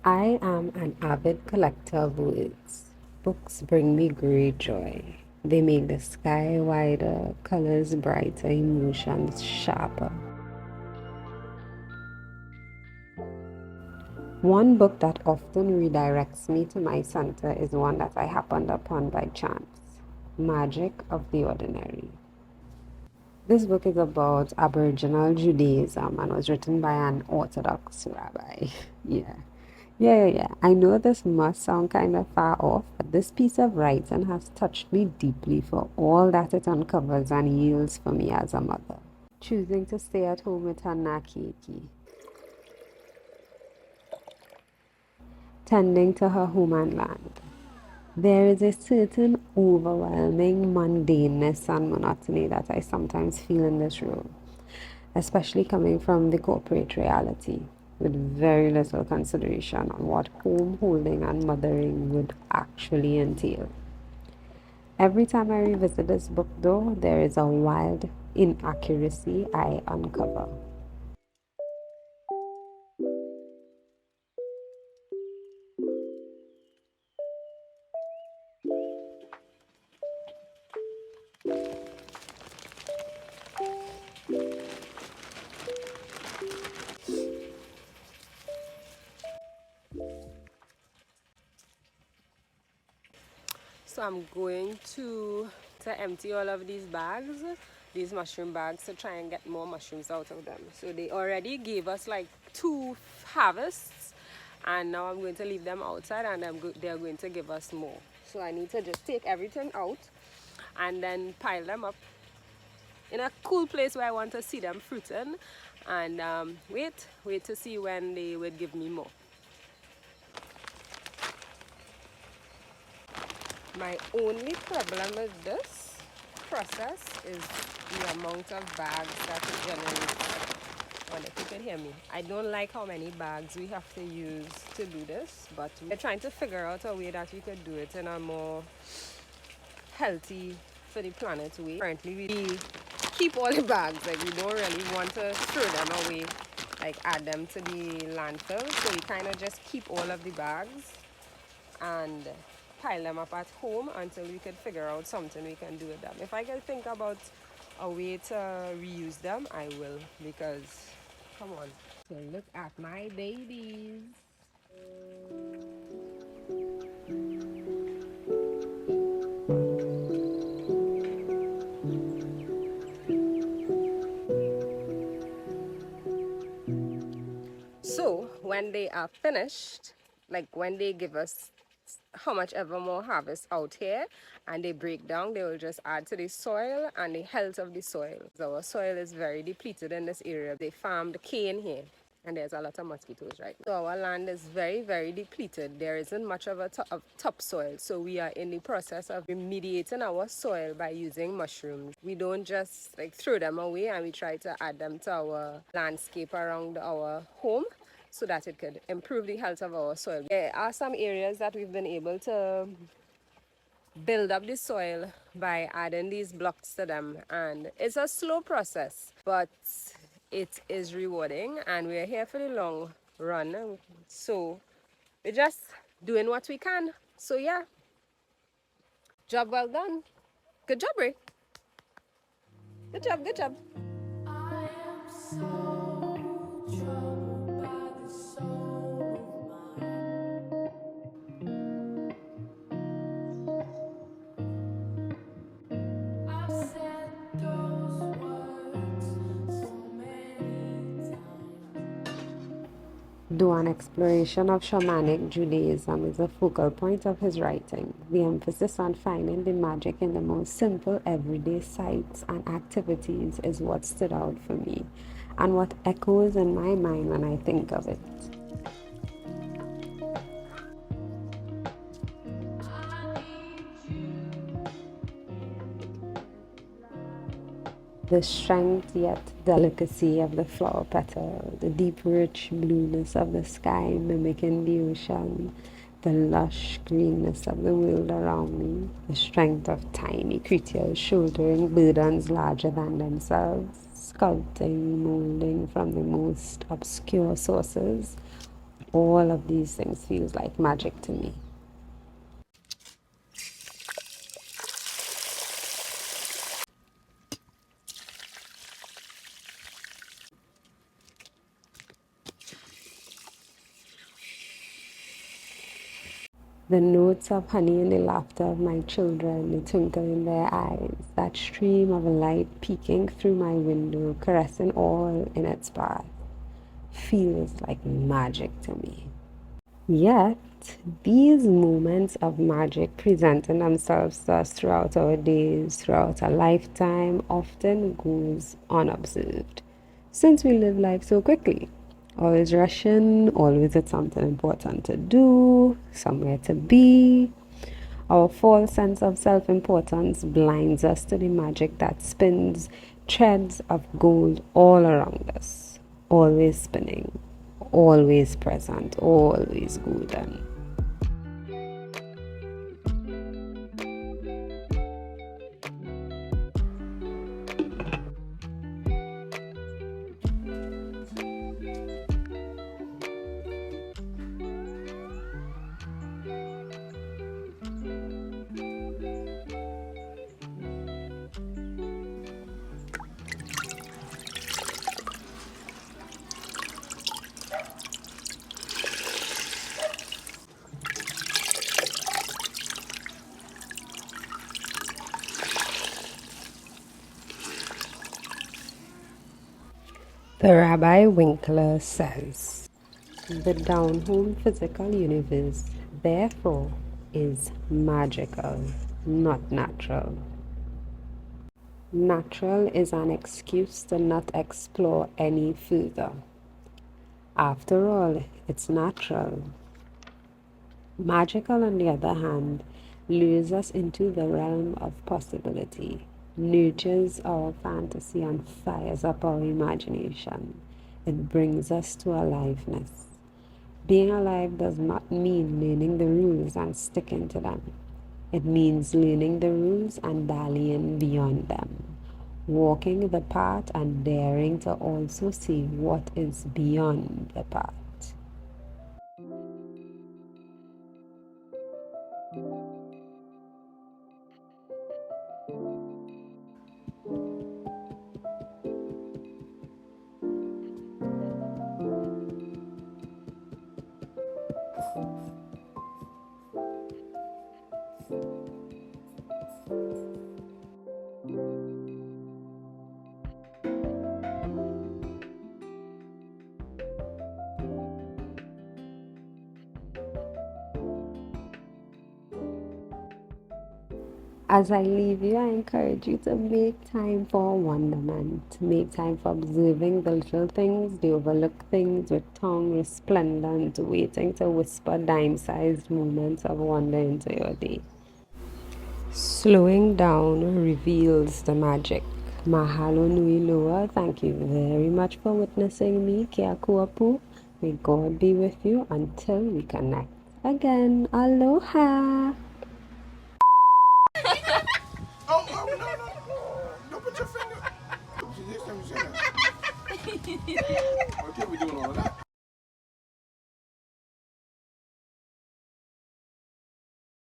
I am an avid collector of words. Books bring me great joy. They make the sky wider, colors brighter, emotions sharper. One book that often redirects me to my center is one that I happened upon by chance, Magic of the Ordinary. This book is about Aboriginal Judaism and was written by an Orthodox rabbi. Yeah. Yeah. I know this must sound kind of far off, but this piece of writing has touched me deeply for all that it uncovers and yields for me as a mother. Choosing to stay at home with her nakiki, tending to her home and land. There is a certain overwhelming mundaneness and monotony that I sometimes feel in this role, especially coming from the corporate reality, with very little consideration on what home holding and mothering would actually entail. Every time I revisit this book, though, there is a wild inaccuracy I uncover. So I'm going to empty all of these bags, these mushroom bags, to try and get more mushrooms out of them. So they already gave us like 2 harvests, and now I'm going to leave them outside, and they're going to give us more. So I need to just take everything out and then pile them up in a cool place where I want to see them fruiting, and wait to see when they would give me more. My only problem with this process is the amount of bags that it generates. Well, if you could hear me. I don't like how many bags we have to use to do this, but we're trying to figure out a way that we could do it in a more healthy for the planet way. Currently, we keep all the bags, like we don't really want to throw them away, like add them to the landfill. So we kind of just keep all of the bags and pile them up at home until we could figure out something we can do with them. If I can think about a way to reuse them, I will, because come on. So look at my babies. So when they are finished, like when they give us how much ever more harvest out here and they break down, they will just add to the soil and the health of the soil. Our soil is very depleted in this area. They farmed cane here and there's a lot of mosquitoes, right? So our land is very depleted. There isn't much of a topsoil, so we are in the process of remediating our soil by using mushrooms. We don't just like throw them away, and we try to add them to our landscape around our home so that it could improve the health of our soil. There are some areas that we've been able to build up the soil by adding these blocks to them, and it's a slow process, but it is rewarding, and we're here for the long run, so we're just doing what we can. So yeah, job well done. Good job, Rae. Good job. I am so troubled by the soul of mine. I've said those words so many times. Though an exploration of shamanic Judaism is a focal point of his writing, the emphasis on finding the magic in the most simple everyday sights and activities is what stood out for me and what echoes in my mind when I think of it. The strength yet delicacy of the flower petal, the deep rich blueness of the sky mimicking the ocean, the lush greenness of the world around me, the strength of tiny creatures shouldering burdens larger than themselves, sculpting, molding from the most obscure sources, All of these things feels like magic to me. The notes of honey and the laughter of my children, the twinkle in their eyes, that stream of light peeking through my window, caressing all in its path, feels like magic to me. Yet, these moments of magic presenting themselves to us throughout our days, throughout our lifetime, often goes unobserved, since we live life so quickly. Always rushing, always with something important to do, somewhere to be. Our false sense of self importance blinds us to the magic that spins threads of gold all around us, always spinning, always present, always golden. The Rabbi Winkler says, the down-home physical universe, therefore, is magical, not natural. Natural is an excuse to not explore any further. After all, it's natural. Magical, on the other hand, lures us into the realm of possibility, nurtures our fantasy and fires up our imagination. It brings us to aliveness. Being alive does not mean learning the rules and sticking to them. It means learning the rules and dallying beyond them, walking the path and daring to also see what is beyond the path. As I leave you, I encourage you to make time for wonderment. Make time for observing the little things, the overlooked things with tongue resplendent, waiting to whisper dime-sized moments of wonder into your day. Slowing down reveals the magic. Mahalo nui loa. Thank you very much for witnessing me, Kia kuapu. May God be with you until we connect again. Aloha! Oh, no, no. Don't put your finger. Next time you say that. Okay, we're doing all of that.